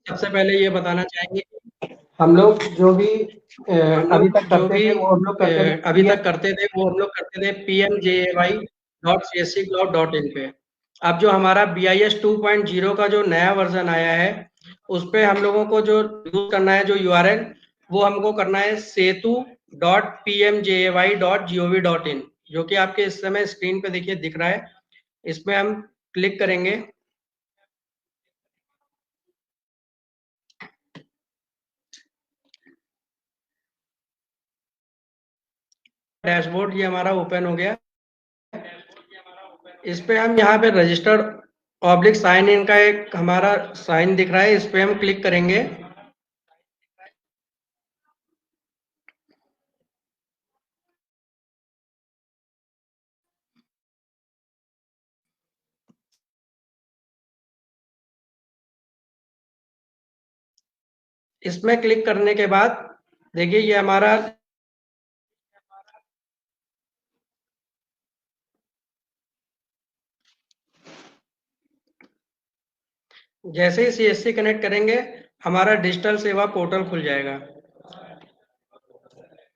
सबसे पहले ये बताना चाहेंगे हम लोग जो भी हम अभी लोग तक जो करते भी थे वो हम लोग करते थे अभी पीएम। तक करते थे वो हम लोग करते थे pmjay.csccloud.in पे। अब जो हमारा BIS 2.0 का जो नया वर्जन आया है उस पे हम लोगों को जो यूज करना है जो URL वो हमको करना है setu.pmjay.gov.in, जो कि आपके इस समय स्क्रीन पे देखिए दिख रहा है। इसमें हम क्लिक करेंगे। डैशबोर्ड ये हमारा ओपन हो गया। इस पे हम यहाँ पे रजिस्टर्ड ऑब्लिक साइन इन का एक हमारा साइन दिख रहा है, इस पे हम क्लिक करेंगे। इसमें क्लिक करने के बाद देखिए ये हमारा जैसे ही CSC कनेक्ट करेंगे हमारा डिजिटल सेवा पोर्टल खुल जाएगा।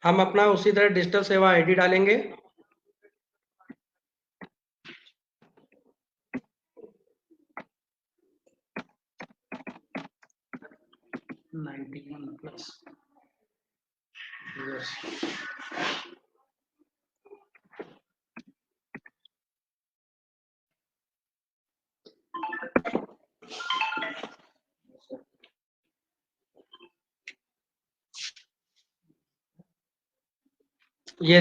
हम अपना उसी तरह डिजिटल सेवा आईडी डालेंगे। ये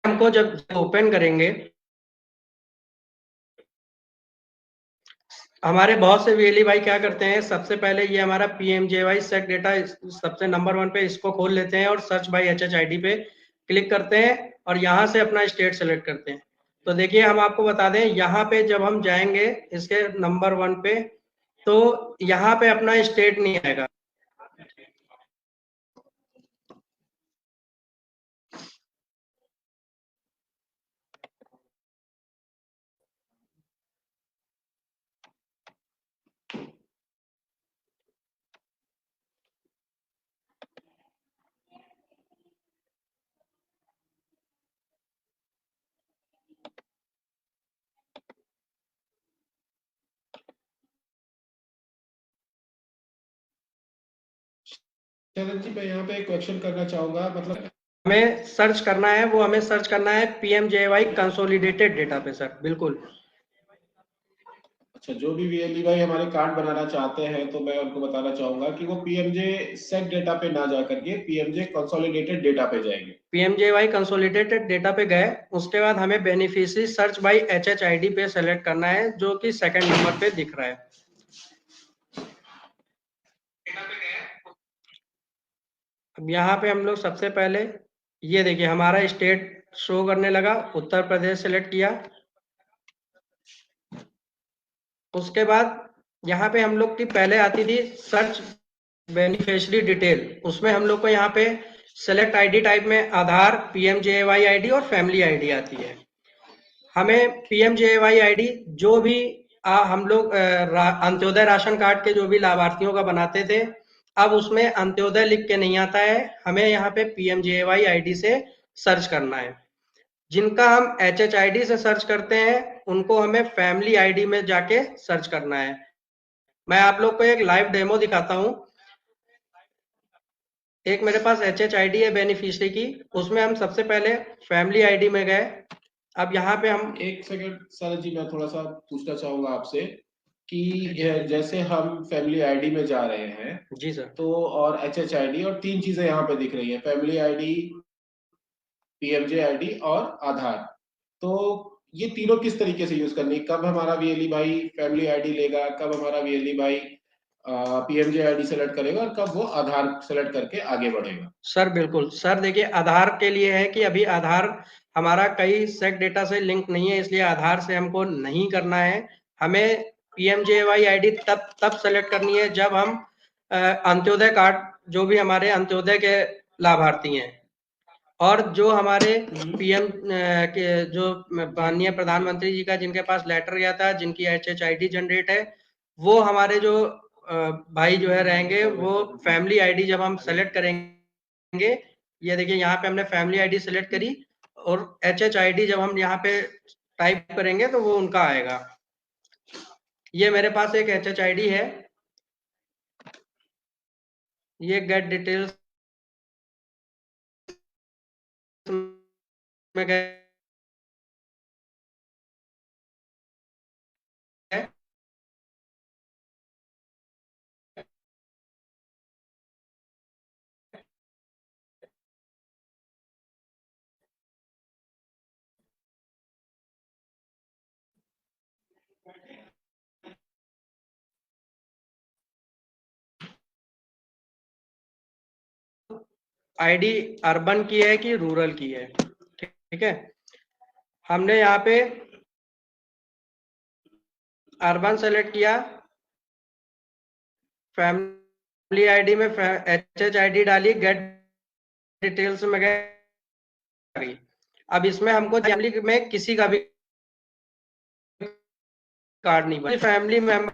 हमको जब ओपन करेंगे हमारे बहुत से VLE भाई क्या करते हैं, सबसे पहले ये हमारा PMJY सेट डेटा सबसे नंबर 1 पे इसको खोल लेते हैं और सर्च बाय HHID पे क्लिक करते हैं और यहाँ से अपना स्टेट सेलेक्ट करते हैं। तो देखिए हम आपको बता दें यहाँ पे जब हम जाएंगे इसके नंबर 1 पे तो यहाँ पे अपना स्टेट नहीं आएगा। चरण जी, मैं यहाँ पे एक क्वेश्चन करना चाहूंगा, मतलब हमें सर्च करना है वो हमें सर्च करना है PMJY कंसोलिडेटेड डेटा पे सर, बिल्कुल। अच्छा, जो भी वीएलई भाई हमारे कार्ड बनाना चाहते हैं तो मैं उनको बताना चाहूंगा कि वो पीएमजे सेट डेटा पे ना जा करके पीएमजे कंसोलिडेटेड डेटा पे जाएंगे। PMJY कंसोलिडेटेड डेटा पे गए, उसके बाद हमें बेनिफिशियरी सर्च बाय HHID पे सेलेक्ट करना है जो कि सेकंड नंबर पे दिख रहा है। अब यहाँ पे हम लोग सबसे पहले ये देखिए हमारा स्टेट शो करने लगा, उत्तर प्रदेश सेलेक्ट किया। उसके बाद यहाँ पे हम लोग की पहले आती थी सर्च बेनिफिशियरी डिटेल, उसमें हम लोग को यहाँ पे सेलेक्ट आईडी टाइप में आधार, PMJAY आईडी और फैमिली आईडी आती है। हमें PMJAY आईडी जो भी हम लोग अंत्योदय राशन कार्ड के जो भी लाभार्थियों का बनाते थे, अब उसमें अंत्योदय लिख के नहीं आता है, हमें यहाँ पे PMJAY आईडी से सर्च करना है। जिनका हम HHID से सर्च करते हैं उनको हमें फैमिली आईडी में जाके सर्च करना है। मैं आप लोग को एक लाइव डेमो दिखाता हूँ। एक मेरे पास HHID है बेनिफिशियरी की, उसमें हम सबसे पहले फैमिली आईडी में गए। अब यहाँ पे हम एक सेकंड सर जी, मैं थोड़ा सा पूछना चाहूंगा आपसे कि जैसे हम फैमिली आईडी में जा रहे हैं जी सर। तो और एचएचआईडी और तीन चीजें यहाँ पे दिख रही है, फैमिली आईडी, पीएमजे आईडी और आधार। तो ये तीनों किस तरीके से यूज करनी, कब हमारा वीएलई भाई फैमिली आईडी लेगा, कब हमारा वीएलई भाई पीएमजे आईडी सेलेक्ट करेगा और कब वो आधार सेलेक्ट करके आगे बढ़ेगा? सर बिल्कुल सर, देखिए आधार के लिए है कि अभी आधार हमारा कई सेक डेटा से लिंक नहीं है, इसलिए आधार से हमको नहीं करना है। हमें PMJAY आईडी तब तब सेलेक्ट करनी है जब हम अंत्योदय कार्ड, जो भी हमारे अंत्योदय के लाभार्थी हैं, और जो हमारे पीएम के जो माननीय प्रधानमंत्री जी का जिनके पास लेटर गया था, जिनकी HHID जनरेट है, वो हमारे जो भाई जो है रहेंगे, वो फैमिली आईडी जब हम सेलेक्ट करेंगे, ये देखिए यहाँ पे हमने फैमिली आईडी सेलेक्ट करी और HHID जब हम यहाँ पे टाइप करेंगे तो वो उनका आएगा। ये मेरे पास एक HHID है, ये गेट डिटेल्स में गए आईडी अर्बन की है कि रूरल की है, ठीक है। हमने यहाँ पे अर्बन सेलेक्ट किया, फैमिली आईडी में HHID डाली, गेट डिटेल्स में गए। अब इसमें हमको फैमिली में किसी का भी कार्ड नहीं बना, फैमिली मेंबर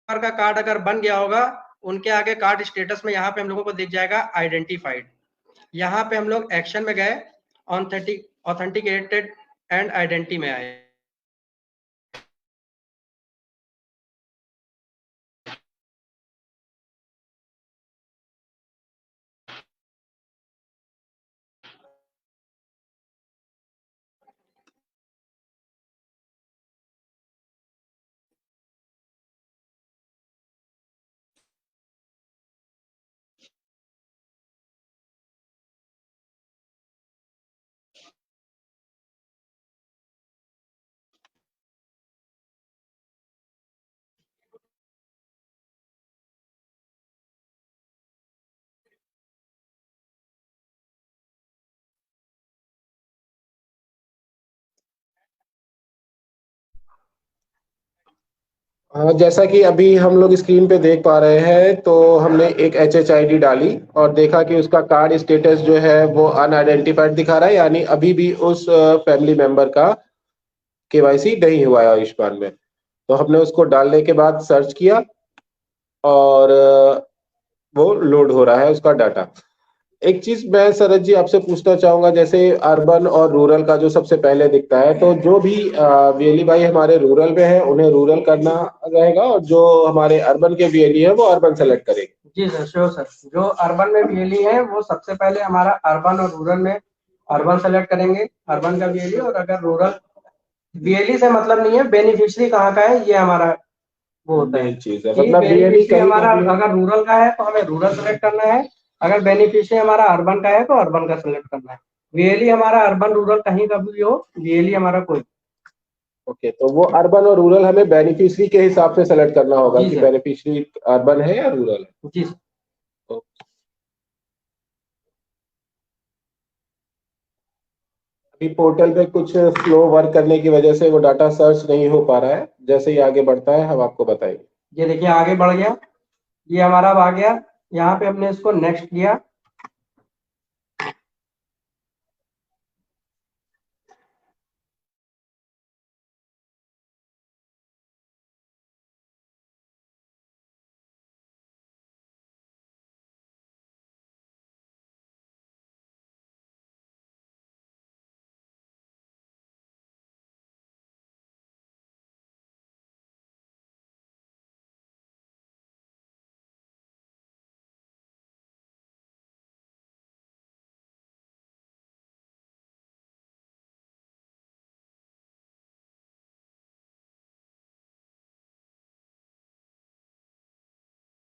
का कार्ड अगर बन गया होगा, उनके आगे कार्ड स्टेटस में यहाँ पे हम लोगों को दिख जाएगा आइडेंटिफाइड। यहाँ पे हम लोग एक्शन में गए, ऑथेंटिकेटेड एंड आइडेंटिटी में आए। हाँ, जैसा कि अभी हम लोग स्क्रीन पे देख पा रहे हैं, तो हमने एक HHID डाली और देखा कि उसका कार्ड स्टेटस जो है वो अनआइडेंटिफाइड दिखा रहा है, यानी अभी भी उस फैमिली मेंबर का KYC नहीं हुआ है आयुष्मान में। तो हमने उसको डालने के बाद सर्च किया और वो लोड हो रहा है उसका डाटा। एक चीज मैं सरज जी आपसे पूछना चाहूंगा, जैसे अर्बन और रूरल का जो सबसे पहले दिखता है, तो जो भी VLE भाई हमारे रूरल में है उन्हें रूरल करना रहेगा और जो हमारे अर्बन के VLE है वो अर्बन सेलेक्ट करेंगे। जी सर, श्योर सर। जो अर्बन में VLE है वो सबसे पहले हमारा अर्बन और रूरल में अर्बन सेलेक्ट करेंगे, अर्बन का VLE। और अगर रूरल, VLE से मतलब नहीं है, बेनिफिशियरी कहाँ का है ये हमारा वो होता है चीज है, कि मतलब बेनिफिशियरी हमारा अगर रूरल का है तो हमें रूरल सेलेक्ट करना है, अगर बेनिफिशियरी हमारा अर्बन का है तो अर्बन का सेलेक्ट करना है। VLE हमारा अर्बन रूरल कहीं का भी हो, VLE हमारा कोई। ओके, तो वो अर्बन और रूरल हमें बेनिफिशियरी के हिसाब से सेलेक्ट करना होगा कि बेनिफिशियरी अर्बन है या रूरल है। जी सर। अभी पोर्टल पे कुछ स्लो वर्क करने की वजह से वो डाटा सर्च नहीं हो पा रहा है, जैसे ही आगे बढ़ता है हम आपको बताएंगे। ये देखिए आगे बढ़ गया, ये हमारा अब आ गया, यहाँ पे हमने इसको नेक्स्ट किया।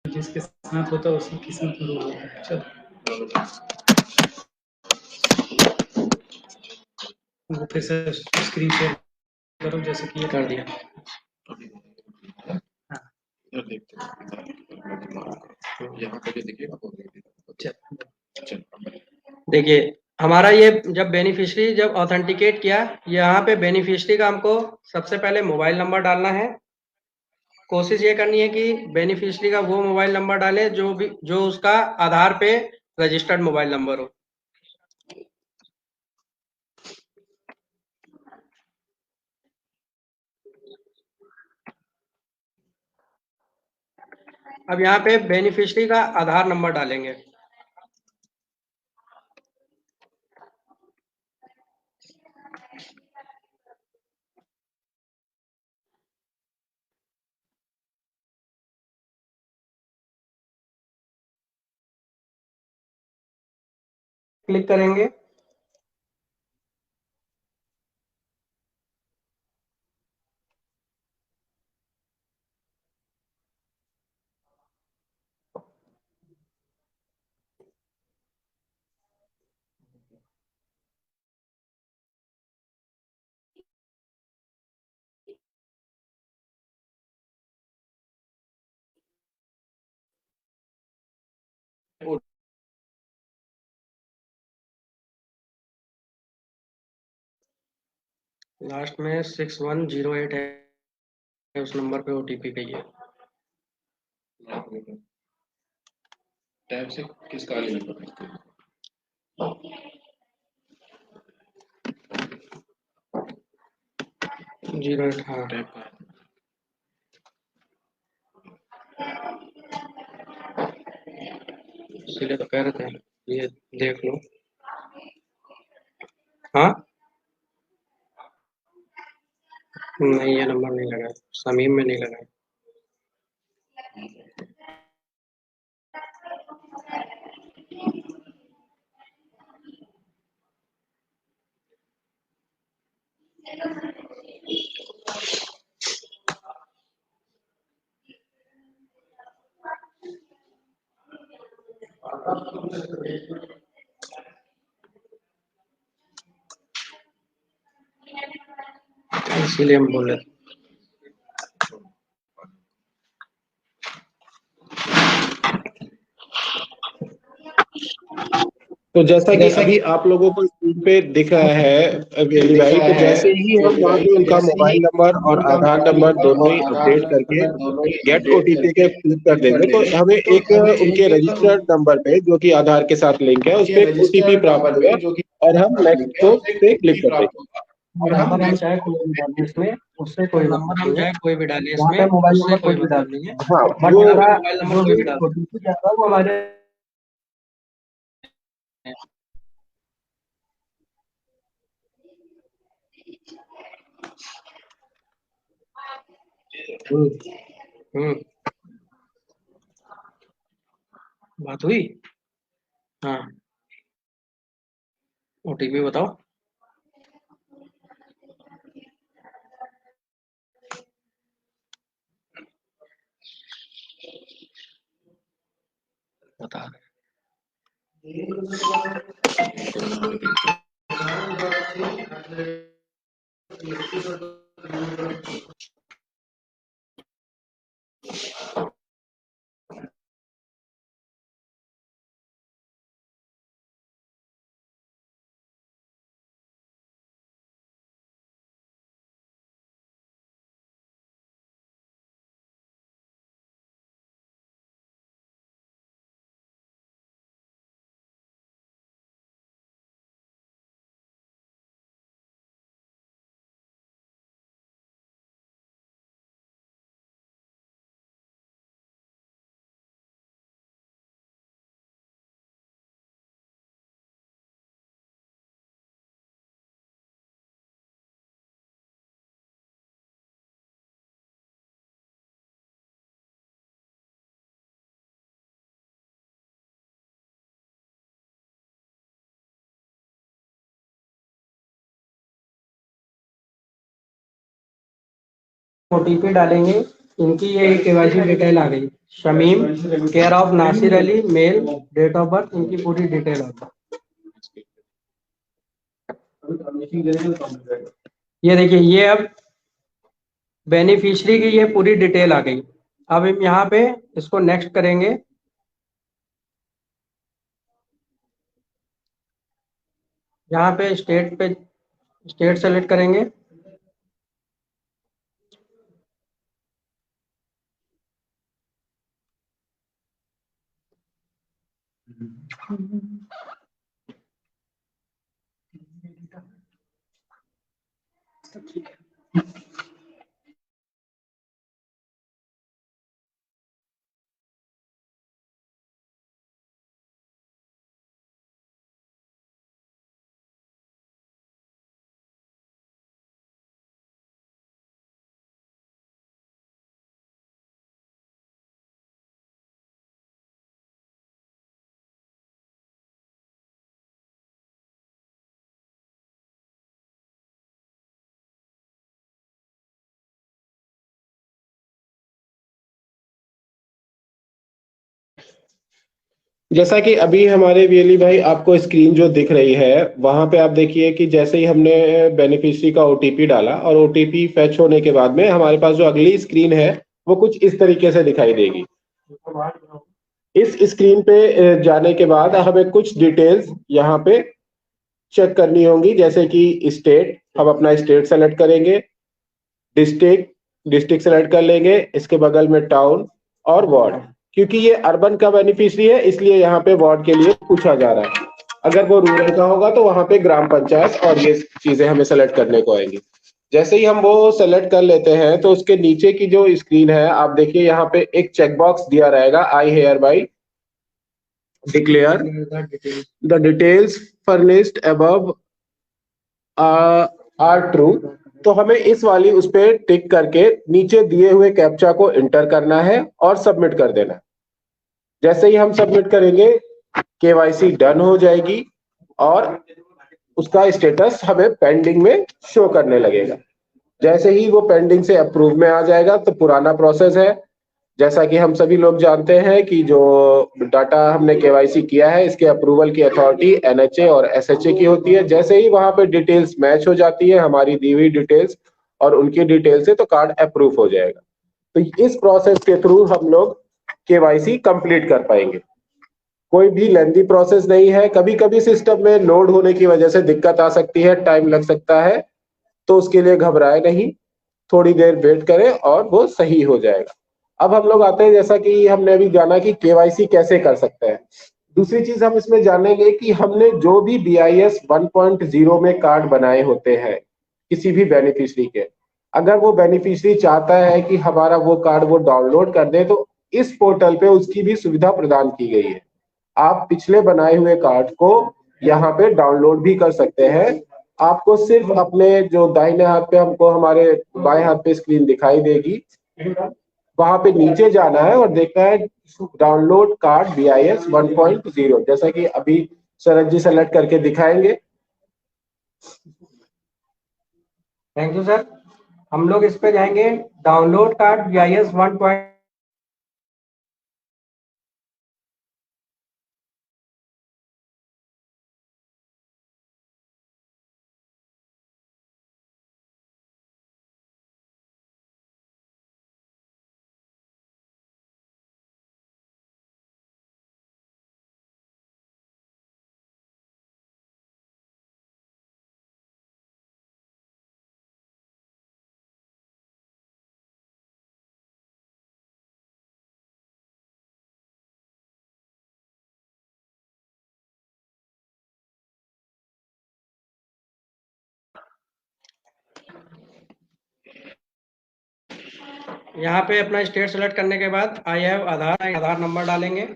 जिसके साथ होता है उसी किस्मत में होता है। चलो वो फिर से स्क्रीन शेयर करो जैसे कि ये कर दिया। देखिए हमारा ये जब बेनिफिशियरी जब ऑथेंटिकेट किया, यहाँ पे बेनिफिशियरी का हमको सबसे पहले मोबाइल नंबर डालना है। कोशिश ये करनी है कि बेनिफिशियरी का वो मोबाइल नंबर डाले जो उसका आधार पे रजिस्टर्ड मोबाइल नंबर हो। अब यहाँ पे बेनिफिशियरी का आधार नंबर डालेंगे। क्लिक करेंगे। लास्ट में 6108 है, उस नंबर पे ओटीपी गई है। टैब से किसका लेना? 08, हाँ। टैब का इसीलिए तो कह रहे थे, ये देख लो। हाँ, नहीं ये नंबर नहीं लगा है, समीम में नहीं लगा है। इसीलिए हम बोले थे। तो जैसा कि अभी आप लोगों को स्क्रीन पे दिख रहा है वेली भाई, तो जैसे ही हम वहाँ पे उनका मोबाइल नंबर और आधार नंबर दोनों ही अपडेट करके गेट ओटीपी के क्लिक कर देंगे, तो हमें एक उनके रजिस्टर्ड नंबर पे जो कि आधार के साथ लिंक है उस पर एक ओटीपी प्राप्त होगा और हम नेक्स्ट को पे क्लिक कर देंगे। नंबर हम चाहे कोई भी डालें इसमें, उससे कोई बात नंबर हम नहीं है। चाहे कोई भी डालें यहाँ इसमें, पे मोबाइल उससे नंबर कोई कोई भी मतलब डाल नहीं है। हाँ, बट वो हमारा मोबाइल नंबर जो कोई भी भी डाल ओटीपी जाता है वो हमारे हम्म, बात हुई। हाँ, ओटीपी बताओ। बता ओटीपी डालेंगे। इनकी ये केवाईसी डिटेल आ गई, Shamim, care of Nasir Ali, male, date of birth, इनकी पूरी डिटेल आ गई। ये देखिए, ये अब बेनिफिशियरी की ये पूरी डिटेल आ गई। अब हम यहाँ पे इसको नेक्स्ट करेंगे। यहाँ पे स्टेट सेलेक्ट करेंगे। जैसा कि अभी हमारे वीएलई भाई आपको स्क्रीन जो दिख रही है वहां पे आप देखिए कि जैसे ही हमने बेनिफिशियरी का ओटीपी डाला और ओटीपी फैच होने के बाद में हमारे पास जो अगली स्क्रीन है वो कुछ इस तरीके से दिखाई देगी। इस स्क्रीन पे जाने के बाद हमें कुछ डिटेल्स यहाँ पे चेक करनी होंगी, जैसे कि स्टेट, हम अपना स्टेट सेलेक्ट करेंगे, डिस्ट्रिक्ट डिस्ट्रिक्ट सेलेक्ट कर लेंगे, इसके बगल में टाउन और वार्ड। क्योंकि ये अर्बन का बेनिफिशियरी है इसलिए यहाँ पे वार्ड के लिए पूछा जा रहा है। अगर वो रूरल का होगा तो वहां पे ग्राम पंचायत और ये चीजें हमें सेलेक्ट करने को आएंगी। जैसे ही हम वो सेलेक्ट कर लेते हैं तो उसके नीचे की जो स्क्रीन है आप देखिए यहाँ पे एक चेकबॉक्स दिया रहेगा, I hereby declare the details furnished above are true. तो हमें इस वाली उस पर टिक करके नीचे दिए हुए कैप्चा को इंटर करना है और सबमिट कर देना है। जैसे ही हम सबमिट करेंगे केवाईसी डन हो जाएगी और उसका स्टेटस हमें पेंडिंग में शो करने लगेगा। जैसे ही वो पेंडिंग से अप्रूव में आ जाएगा तो पुराना प्रोसेस है। जैसा कि हम सभी लोग जानते हैं कि जो डाटा हमने केवाईसी किया है इसके अप्रूवल की अथॉरिटी एनएचए और एसएचए की होती है। जैसे ही वहां पे डिटेल्स मैच हो जाती है हमारी दी हुई डिटेल्स और उनकी डिटेल से, तो कार्ड अप्रूव हो जाएगा। तो इस प्रोसेस के थ्रू हम लोग केवाईसी कंप्लीट कर पाएंगे। कोई भी लेंथी प्रोसेस नहीं है। कभी कभी सिस्टम में लोड होने की वजह से दिक्कत आ सकती है, टाइम लग सकता है, तो उसके लिए घबराए नहीं, थोड़ी देर वेट करें और वो सही हो जाएगा। अब हम लोग आते हैं, जैसा कि हमने अभी जाना कि केवाईसी कैसे कर सकते हैं। दूसरी चीज हम इसमें जानेंगे कि हमने जो भी BIS 1.0 में कार्ड बनाए होते हैं किसी भी बेनिफिशियरी के, अगर वो बेनिफिशियरी चाहता है कि हमारा वो कार्ड वो डाउनलोड कर दे तो इस पोर्टल पे उसकी भी सुविधा प्रदान की गई है। आप पिछले बनाए हुए कार्ड को यहाँ पे डाउनलोड भी कर सकते हैं। आपको सिर्फ अपने जो दाहिने हाथ पे हमको हमारे बाएं हाथ पे स्क्रीन दिखाई देगी, वहां पे नीचे जाना है और देखना है डाउनलोड कार्ड BIS 1.0। जैसा कि अभी शरद जी सेलेक्ट करके दिखाएंगे। Thank you sir. हम लोग इस पे जाएंगे डाउनलोड कार्ड BIS 1. यहाँ पे अपना स्टेट सेलेक्ट करने के बाद आई हैव आधार नंबर डालेंगे।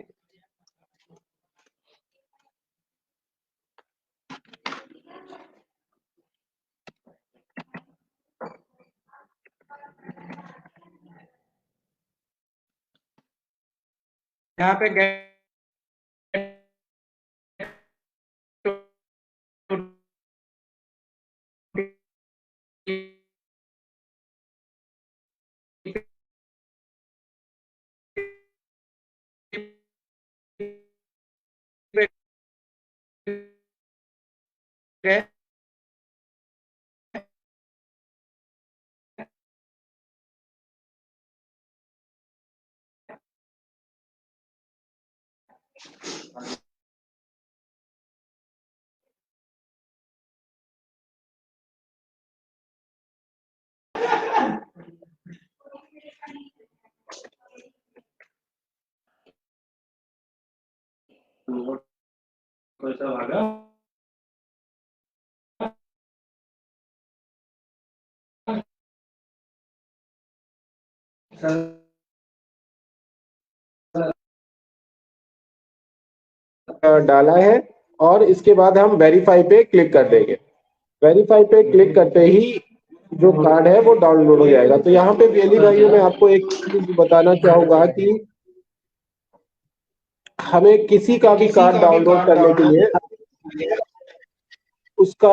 यहाँ पे get डाला है और इसके बाद हम वेरीफाई पे क्लिक कर देंगे। वेरीफाई पे क्लिक करते ही जो कार्ड है वो डाउनलोड हो जाएगा। तो यहाँ पे वेली भाइयों में आपको एक चीज बताना चाहूंगा कि हमें किसी का भी कार्ड डाउनलोड करने के लिए उसका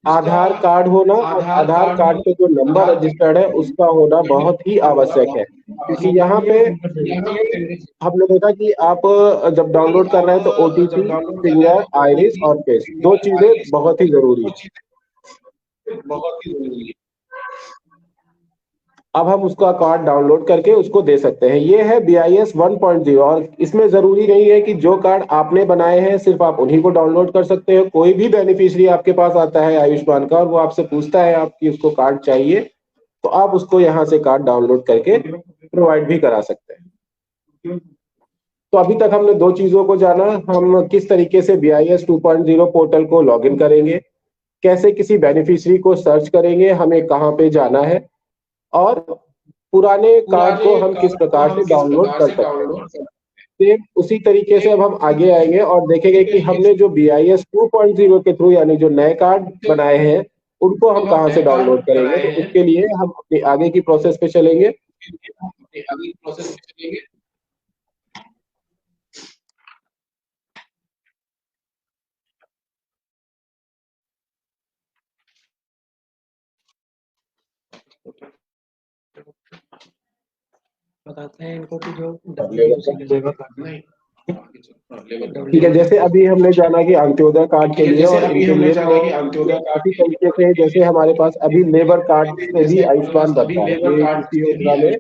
आधार कार्ड होना और आधार कार्ड पे जो नंबर रजिस्टर्ड है उसका होना बहुत ही आवश्यक है। क्योंकि यहाँ पे हमने देखा कि आप जब डाउनलोड कर रहे हैं तो ओटीपी, फिंगर, आइरिस और फेस, दो चीजें बहुत ही जरूरी है। अब हम उसका कार्ड डाउनलोड करके उसको दे सकते हैं। ये है BIS 1.0 और इसमें जरूरी नहीं है कि जो कार्ड आपने बनाए हैं सिर्फ आप उन्हीं को डाउनलोड कर सकते हो। कोई भी बेनिफिशियरी आपके पास आता है आयुष्मान का और वो आपसे पूछता है आपकी उसको कार्ड चाहिए, तो आप उसको यहाँ से कार्ड डाउनलोड करके प्रोवाइड भी करा सकते हैं। तो अभी तक हमने दो चीजों को जाना, हम किस तरीके से BIS 2.0 पोर्टल को लॉगिन करेंगे, कैसे किसी बेनिफिशियरी को सर्च करेंगे, हमें कहाँ पे जाना है, और पुराने कार्ड को हम किस प्रकार से डाउनलोड कर सकते हैं। सेम उसी तरीके से अब हम आगे आएंगे और देखेंगे कि हमने जो BIS 2.0 के थ्रू यानी जो नए कार्ड बनाए हैं उनको हम कहाँ से डाउनलोड करेंगे। तो उसके लिए हम अपनी आगे की प्रोसेस पे चलेंगे। बताते हैं इनको कि जो ठीक है, जैसे अभी हमने जाना कि अंत्योदय कार्ड के लिए और इनके लिए उसी तरीके से जैसे हमारे पास अभी लेबर कार्ड से भी आयुष्मान बनता है, ये इसी योजना में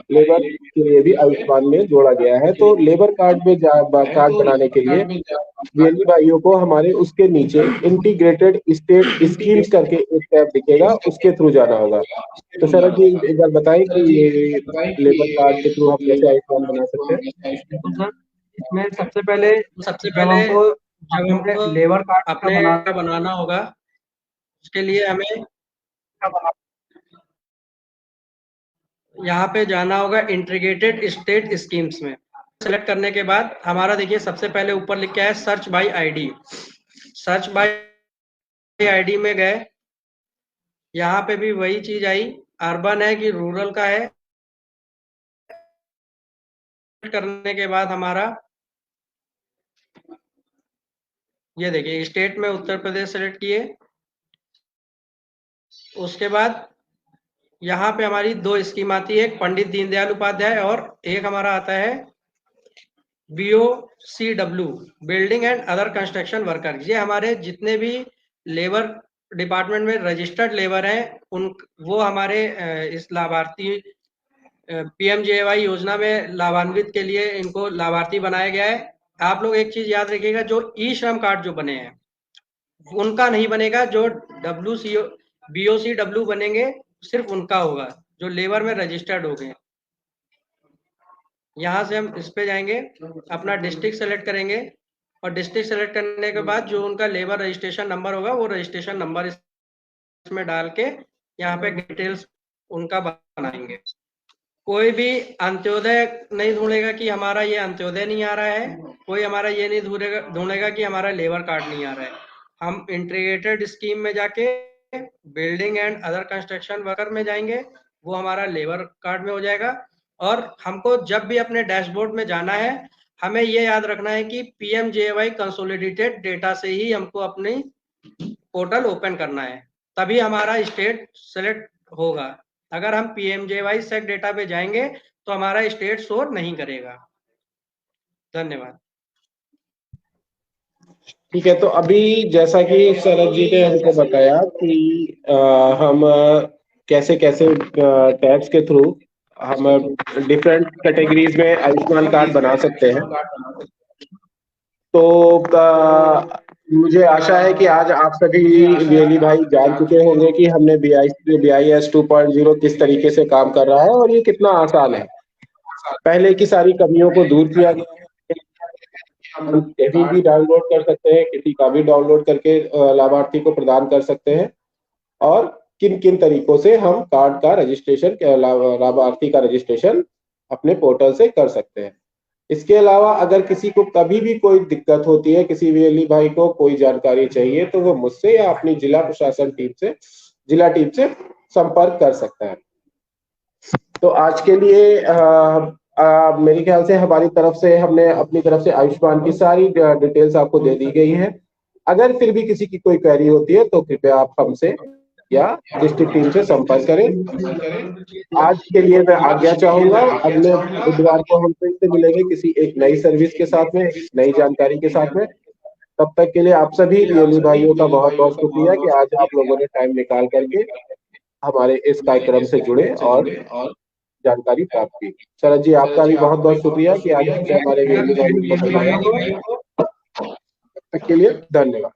लेबर के लिए भी आयुष्मान में जोड़ा गया है। तो लेबर कार्ड में कार्ड बनाने के लिए वीएलई भाइयों को हमारे उसके नीचे इंटीग्रेटेड स्टेट स्कीम्स करके एक टैब दिखेगा, उसके थ्रू जाना होगा। तो शरद जी एक बार बताएं कि ये लेबर कार्ड के थ्रू हम कैसे आयुष्मान बना सकते हैं। तो सर इसमें सबसे पहले जब जब अपने हमको लेबर कार्ड का अपने बनाना होगा उसके लिए हमें यहाँ पे जाना होगा इंटीग्रेटेड स्टेट स्कीम्स में। सेलेक्ट करने के बाद हमारा देखिए सबसे पहले ऊपर लिखा है search by ID. Search by ID में गए, यहाँ पे भी वही चीज आई, अर्बन है कि रूरल का है। करने के बाद हमारा ये देखिए स्टेट में उत्तर प्रदेश सेलेक्ट किए। उसके बाद यहाँ पे हमारी दो स्कीम आती है, एक पंडित दीनदयाल उपाध्याय और एक हमारा आता है BOCW, building and other construction worker. ये हमारे जितने भी लेबर डिपार्टमेंट में रजिस्टर्ड लेबर हैं उन वो हमारे इस लाभार्थी PMJY योजना में लाभान्वित के लिए इनको लाभार्थी बनाया गया है। आप लोग एक चीज याद रखिएगा, जो ई श्रम कार्ड जो बने हैं उनका नहीं बनेगा, जो BOCW बनेंगे सिर्फ उनका होगा, जो लेबर में रजिस्टर्ड हो गए। यहाँ से हम इस पे जाएंगे, अपना डिस्ट्रिक्ट सेलेक्ट करेंगे और डिस्ट्रिक्ट सेलेक्ट करने के बाद जो उनका लेबर रजिस्ट्रेशन नंबर होगा वो रजिस्ट्रेशन नंबर इसमें डाल के यहाँ पे डिटेल्स उनका बनाएंगे। कोई भी अंत्योदय नहीं ढूंढेगा कि हमारा ये अंत्योदय नहीं आ रहा है, कोई हमारा ये नहीं ढूंढेगा कि हमारा लेबर कार्ड नहीं आ रहा है। हम इंटीग्रेटेड स्कीम में जाके building and other construction worker में जाएंगे, वो हमारा लेबर कार्ड में हो जाएगा। और हमको जब भी अपने डैशबोर्ड में जाना है हमें ये याद रखना है कि PMJY कंसोलिडेटेड डेटा से ही हमको अपनी पोर्टल ओपन करना है, तभी हमारा स्टेट सेलेक्ट होगा। अगर हम PMJY सेक डेटा पे जाएंगे तो हमारा स्टेट शो नहीं करेगा। धन्यवाद। ठीक है, तो अभी जैसा कि शरद जी ने हमको बताया कि हम कैसे कैसे टैब्स के थ्रू हम डिफरेंट कैटेगरीज में आयुष्मान कार्ड बना सकते हैं। तो मुझे आशा है कि आज आप सभी वीएलई भाई जान चुके होंगे कि हमने BIS 2.0 किस तरीके से काम कर रहा है और ये कितना आसान है। पहले की सारी कमियों को दूर किया गया है। हम कहीं भी डाउनलोड कर सकते हैं, किसी का भी डाउनलोड करके लाभार्थी को प्रदान कर सकते हैं। और किन किन तरीकों से हम कार्ड का रजिस्ट्रेशन, लाभार्थी का रजिस्ट्रेशन अपने पोर्टल से कर सकते हैं। इसके अलावा अगर किसी को कभी भी कोई दिक्कत होती है, किसी वीएलई भाई को कोई जानकारी चाहिए, तो वो मुझसे या अपनी जिला प्रशासन टीम से, जिला टीम से संपर्क कर सकता है। तो आज के लिए मेरे ख्याल से हमारी तरफ से, हमने अपनी तरफ से आयुष्मान की सारी डिटेल्स आपको दे दी गई है। अगर फिर भी किसी की कोई क्वेरी होती है तो कृपया आप हमसे या डिस्ट्रिक्ट टीम से संपर्क करें। आज के लिए मैं आज्ञा चाहूंगा। अगले बुधवार को हम फिर से मिलेंगे किसी एक नई सर्विस के साथ में, एक नई जानकारी के साथ में। तब तक के लिए आप सभी वीएलई भाइयों का बहुत बहुत शुक्रिया कि आज आप लोगों ने टाइम निकाल करके हमारे इस कार्यक्रम से जुड़े और जानकारी प्राप्त की। शरद जी, आपका भी बहुत बहुत शुक्रिया कि आज हमारे वीएलई भाइयों को बुलाया। तब तक के लिए धन्यवाद।